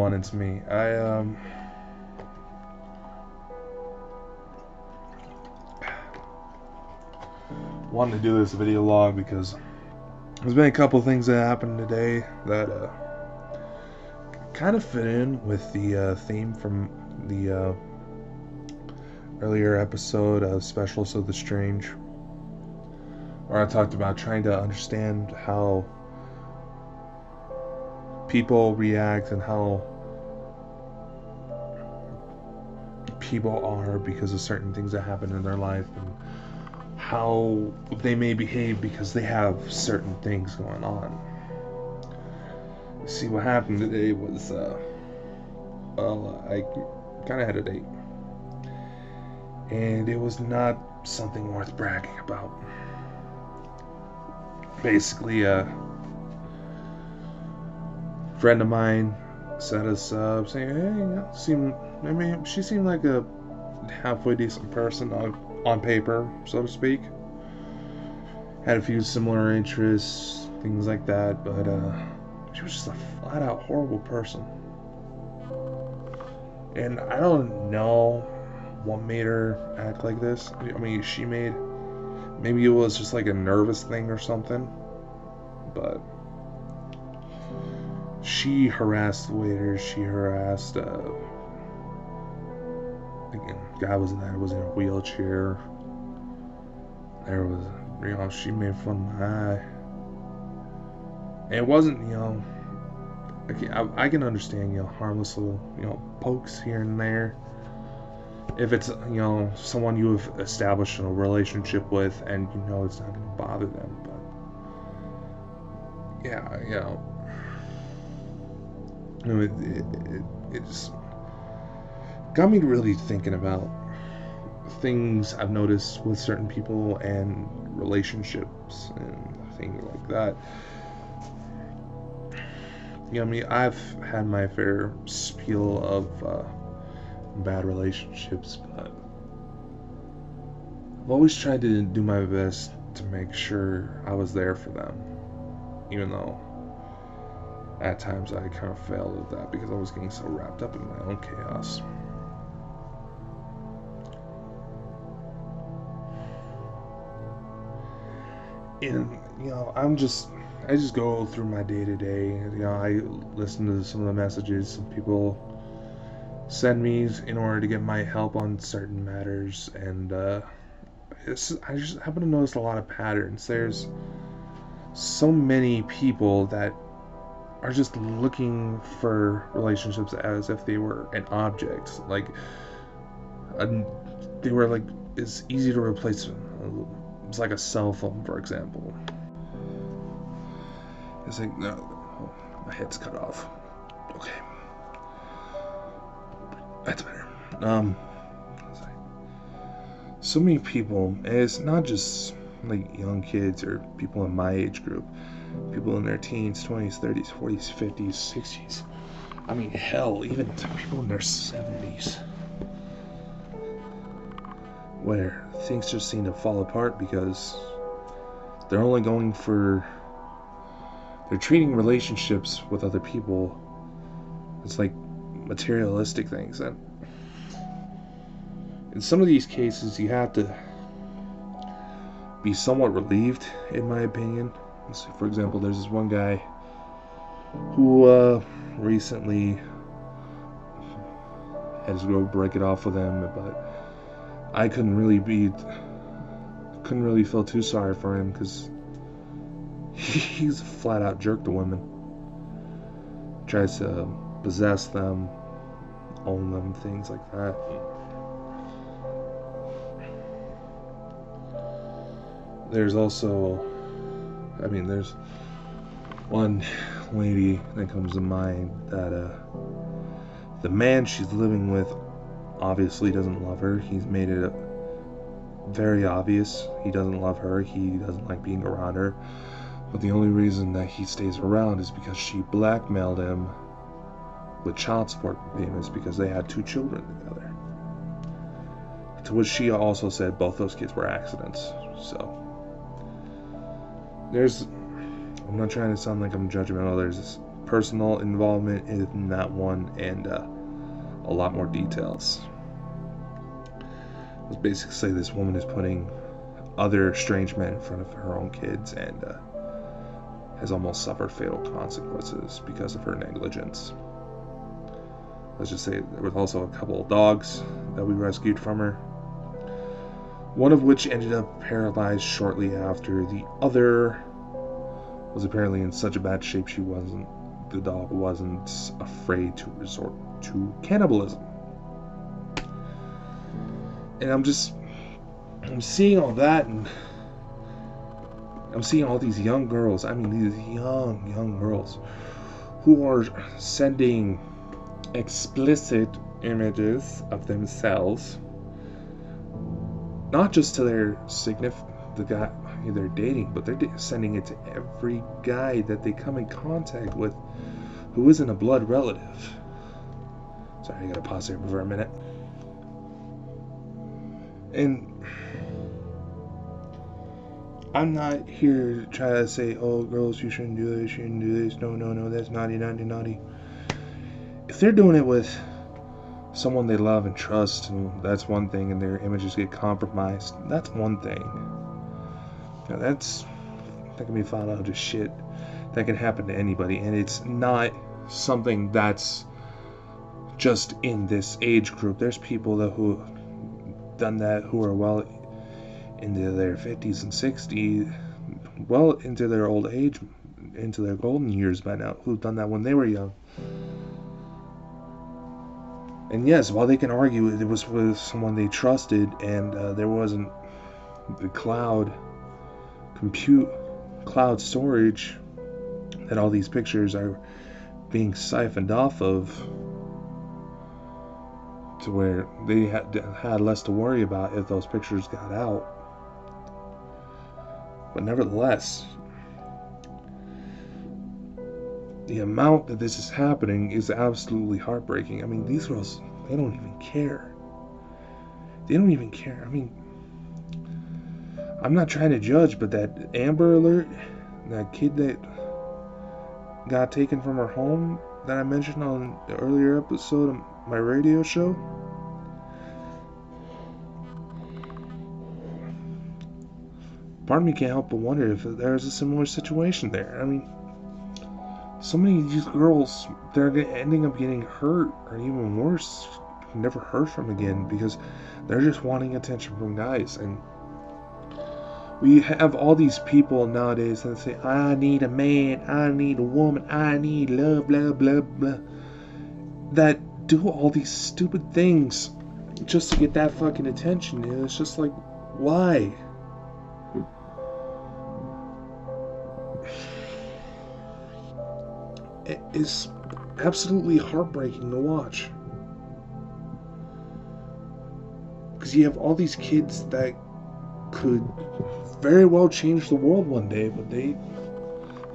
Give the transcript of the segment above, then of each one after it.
everyone, it's me. I wanted to do this video log because there's been a couple things that happened today that kind of fit in with the theme from the earlier episode of Special So the Strange, where I talked about trying to understand how people react and how people are because of certain things that happen in their life, and how they may behave because they have certain things going on. See, what happened today was, I kind of had a date, and it was not something worth bragging about. Basically, a friend of mine set us up, saying, "Hey, she seemed like a halfway decent person on paper, so to speak. Had a few similar interests, things like that, but she was just a flat-out horrible person. And I don't know what made her act like this. I mean, maybe it was just like a nervous thing or something, but she harassed waiters, she harassed, guy was in a wheelchair. There was, she made fun of my eye. And it wasn't, I can understand, harmless little, pokes here and there. If it's, someone you have established a relationship with and it's not going to bother them. But, yeah, it just got me really thinking about things I've noticed with certain people and relationships and things like that. I've had my fair spiel of bad relationships, but I've always tried to do my best to make sure I was there for them, even though at times I kind of failed at that because I was getting so wrapped up in my own chaos. And I just go through my day to day. I listen to some of the messages some people send me in order to get my help on certain matters, and I just happen to notice a lot of patterns. There's so many people that are just looking for relationships as if they were an object, they were like it's easy to replace. It's like a cell phone, for example. It's like, no, my head's cut off. Okay, that's better. So many people, and it's not just like young kids or people in my age group. People in their teens, 20s, 30s, 40s, 50s, 60s. I mean, hell, even people in their 70s. Where things just seem to fall apart because they're treating relationships with other people as like materialistic things. And in some of these cases, you have to be somewhat relieved, in my opinion. So, for example, there's this one guy who recently had to go break it off with him, but I couldn't really feel too sorry for him because he's a flat out jerk to women. Tries to possess them, own them, things like that. There's also, there's one lady that comes to mind that the man she's living with obviously doesn't love her. He's made it very obvious he doesn't love her. He doesn't like being around her. But the only reason that he stays around is because she blackmailed him with child support payments because they had 2 children together. To which she also said both those kids were accidents. So I'm not trying to sound like I'm judgmental. There's personal involvement in that one, and a lot more details. Let's basically say this woman is putting other strange men in front of her own kids, and has almost suffered fatal consequences because of her negligence. Let's just say there was also a couple of dogs that we rescued from her, one of which ended up paralyzed shortly after. The other was apparently in such a bad shape the dog wasn't afraid to resort to cannibalism. And I'm seeing all that, and I'm seeing all these young girls, these young girls who are sending explicit images of themselves, not just to the guy they're dating, but they're sending it to every guy that they come in contact with who isn't a blood relative. Sorry, I gotta pause here for a minute. And I'm not here to try to say, oh, girls, you shouldn't do this, no, that's naughty. If they're doing it with someone they love and trust, and that's one thing, and their images get compromised, that's one thing. Now, that can be found out just shit. That can happen to anybody, and it's not something that's just in this age group. There's people who done that who are well into their 50s and 60s, well into their old age, into their golden years by now, who've done that when they were young. And yes, while they can argue it was with someone they trusted, and there wasn't the cloud storage that all these pictures are being siphoned off of, to where they had less to worry about if those pictures got out. But nevertheless, the amount that this is happening is absolutely heartbreaking. These girls, they don't even care. I'm not trying to judge, but that Amber Alert, that kid that got taken from her home that I mentioned on the earlier episode of my radio show, part of me can't help but wonder if there's a similar situation there. So many of these girls, they're ending up getting hurt, or even worse, never heard from again, because they're just wanting attention from guys. And we have all these people nowadays that say, I need a man, I need a woman, I need love, blah, blah, blah, that do all these stupid things just to get that fucking attention. And it's just like, why? It is absolutely heartbreaking to watch, because you have all these kids that could very well change the world one day, but they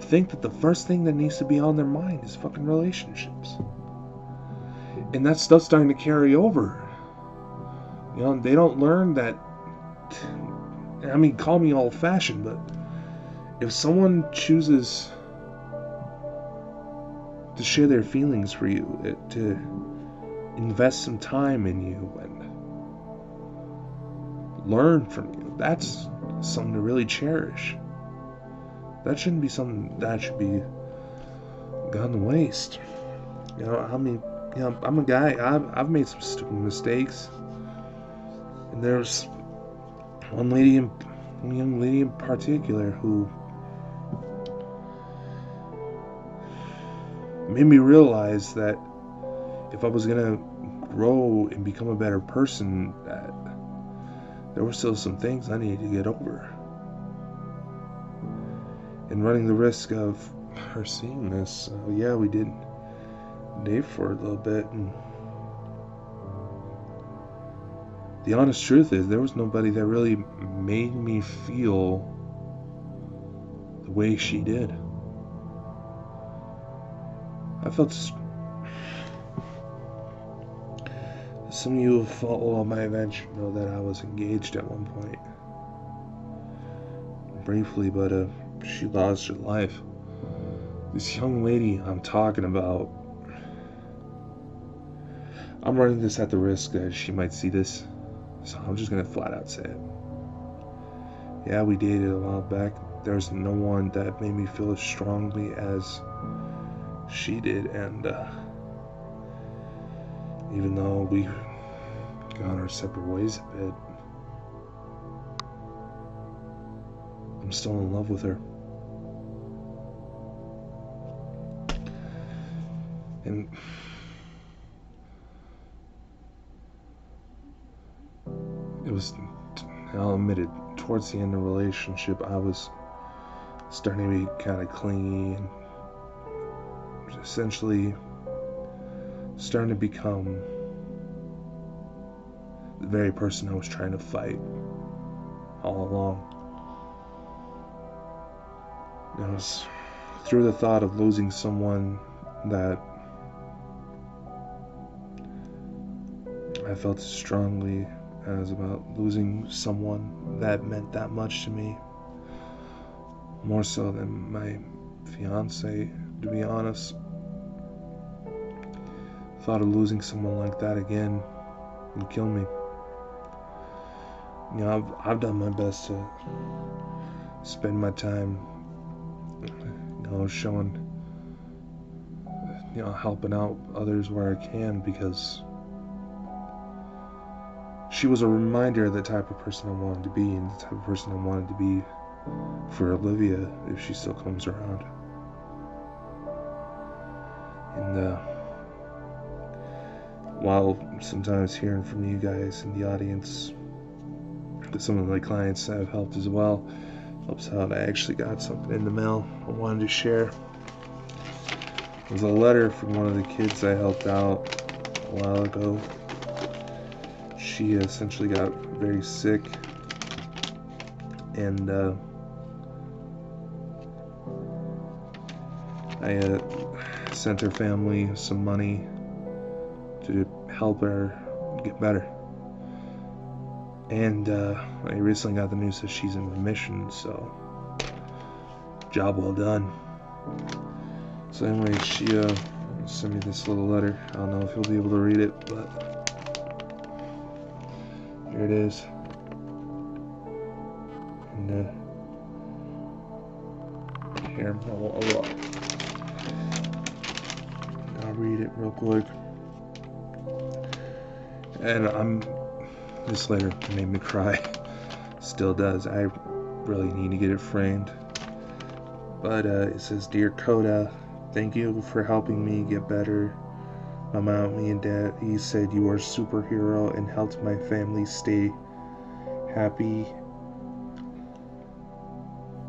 think that the first thing that needs to be on their mind is fucking relationships, and that stuff's starting to carry over. They don't learn that. Call me old-fashioned, but if someone chooses to share their feelings for you, to invest some time in you and learn from you, that's something to really cherish. That shouldn't be something that should be gone to waste. I'm a guy, I've made some stupid mistakes, and there's one young lady in particular who made me realize that if I was gonna grow and become a better person, that there were still some things I needed to get over. And running the risk of her seeing this, we did date for a little bit, and the honest truth is there was nobody that really made me feel the way she did. I felt some of you who follow my adventure know that I was engaged at one point. Briefly, but she lost her life This young lady I'm talking about, I'm running this at the risk that she might see this, so I'm just gonna flat out say it. Yeah, we dated a while back. There's no one that made me feel as strongly as she did, and even though we've gone our separate ways a bit, I'm still in love with her. And it was, I'll admit it, towards the end of the relationship, I was starting to be kind of clingy and essentially starting to become the very person I was trying to fight all along. It was through the thought of losing someone that I felt as strongly as about losing someone that meant that much to me. More so than my fiance, to be honest. Thought of losing someone like that again would kill me. You know, I've done my best to spend my time, you know, showing, you know, helping out others where I can, because she was a reminder of the type of person I wanted to be, and the type of person I wanted to be for Olivia if she still comes around. And while sometimes hearing from you guys in the audience, some of my clients I've helped as well, helps out. I actually got something in the mail I wanted to share. It was a letter from one of the kids I helped out a while ago. She essentially got very sick, and I sent her family some money to help her get better. And I recently got the news that she's in remission, so job well done. So anyway, she sent me this little letter. I don't know if you'll be able to read it, but here it is. And here, I'll read it real quick. And this letter made me cry. Still does. I really need to get it framed. But it says, "Dear Coda, thank you for helping me get better. My mom, me, and dad, he said you were a superhero and helped my family stay happy.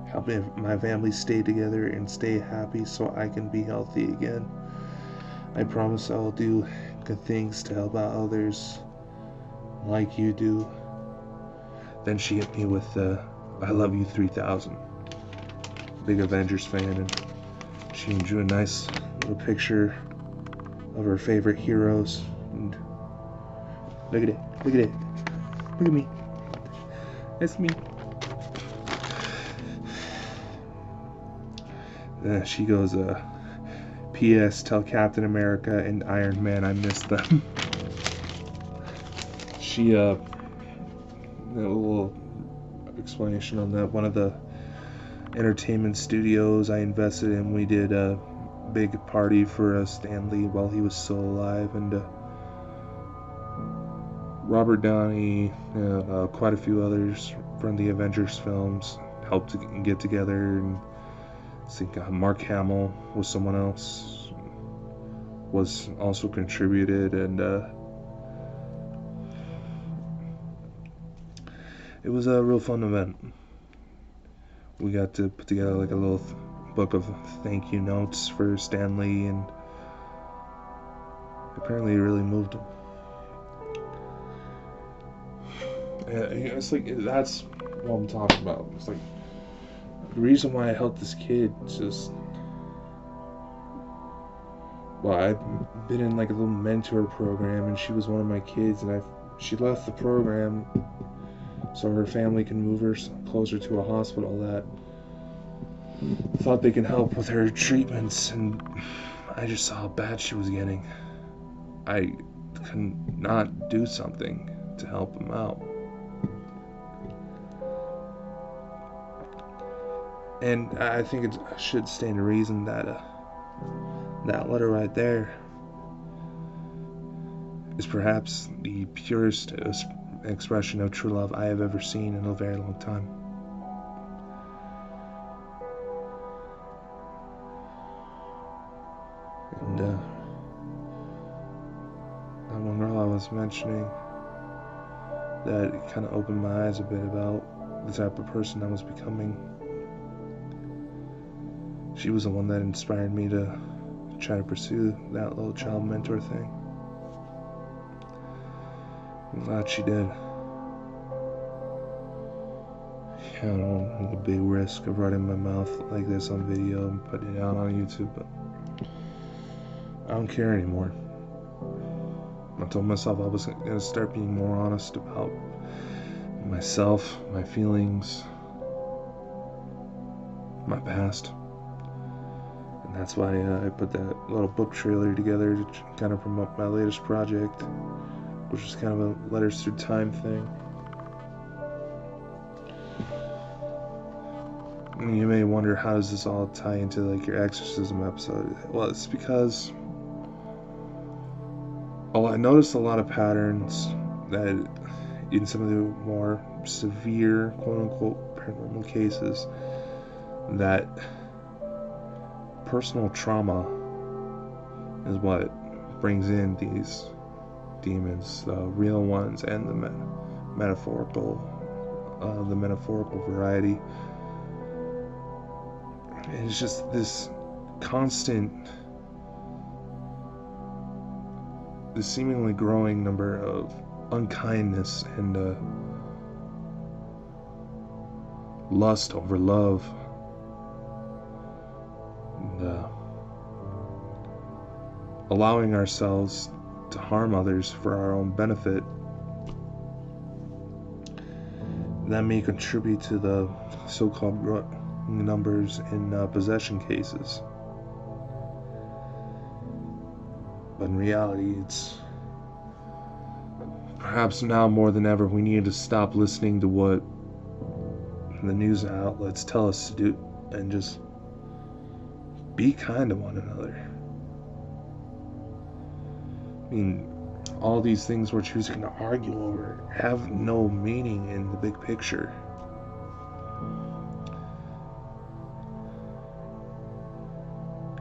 Helping my family stay together and stay happy so I can be healthy again. I promise I will do good things to help out others like you do." Then she hit me with "I love you 3000. Big Avengers fan, and she drew a nice little picture of her favorite heroes. And look at it, look at it, look at me. That's me. She goes, "P.S. Tell Captain America and Iron Man I miss them." She, a little explanation on that. One of the entertainment studios I invested in, we did a big party for Stan Lee while he was still alive, and Robert Downey, quite a few others from the Avengers films helped to get together, and I think Mark Hamill was someone else, was also contributed, and it was a real fun event. We got to put together like a little book of thank you notes for Stan Lee, and apparently it really moved him. It's like, that's what I'm talking about. It's like, the reason why I helped this kid is just, well, I've been in like a little mentor program, and she was one of my kids, and she left the program so her family can move her closer to a hospital that thought they can help with her treatments, and I just saw how bad she was getting. I could not do something to help him out. And I think it should stand to reason that that letter right there is perhaps the purest expression of true love I have ever seen in a very long time. And that one girl I was mentioning, that kind of opened my eyes a bit about the type of person I was becoming. She was the one that inspired me to try to pursue that little child mentor thing. I'm glad she did. I don't want a big risk of running my mouth like this on video and putting it out on YouTube, but I don't care anymore. I told myself I was going to start being more honest about myself, my feelings, my past. And that's why I put that little book trailer together to kind of promote my latest project, which is kind of a Letters Through Time thing. And you may wonder, how does this all tie into like your exorcism episode? Well, it's because I noticed a lot of patterns that in some of the more severe, quote-unquote, paranormal cases, that personal trauma is what brings in these demons, the real ones and the metaphorical variety. And it's just this constant, this seemingly growing number of unkindness and lust over love, and allowing ourselves to harm others for our own benefit. That may contribute to the so-called growing numbers in possession cases. But in reality, it's perhaps now more than ever we need to stop listening to what the news outlets tell us to do and just be kind to one another. I mean, all these things we're choosing to argue over have no meaning in the big picture.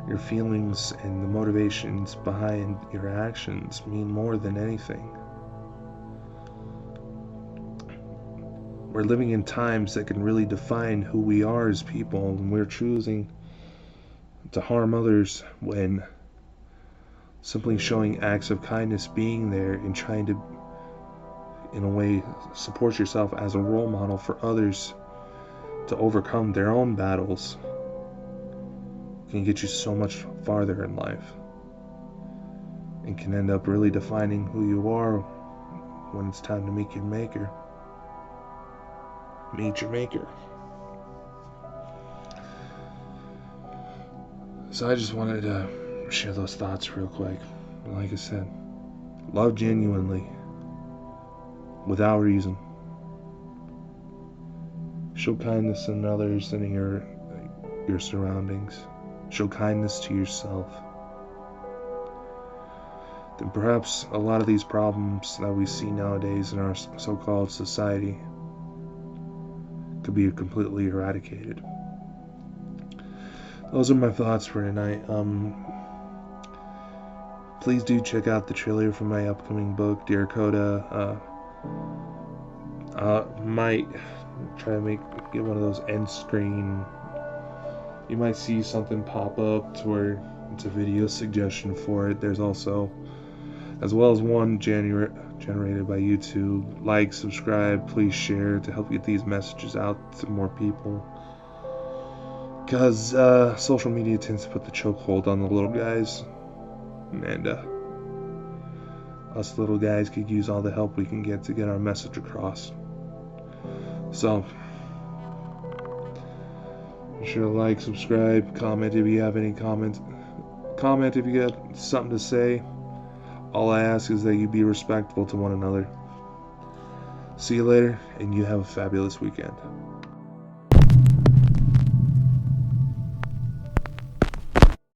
Your feelings and the motivations behind your actions mean more than anything. We're living in times that can really define who we are as people, and we're choosing to harm others when simply showing acts of kindness, being there and trying to, in a way, support yourself as a role model for others to overcome their own battles can get you so much farther in life, and can end up really defining who you are when it's time to meet your maker. Meet your maker. So I just wanted to share those thoughts real quick. Like I said, love genuinely, without reason. Show kindness in others and in your surroundings. Show kindness to yourself. Then perhaps a lot of these problems that we see nowadays in our so-called society could be completely eradicated. Those are my thoughts for tonight. Please do check out the trailer for my upcoming book, Dear Coda. Might try to get one of those end screen. You might see something pop up to where it's a video suggestion for it. There's also, as well as one generated by YouTube. Like, subscribe, please share to help get these messages out to more people. Because social media tends to put the chokehold on the little guys. And us little guys could use all the help we can get to get our message across. So, Be sure to like, subscribe, comment if you have any comments. Comment if you got something to say. All I ask is that you be respectful to one another. See you later, and you have a fabulous weekend.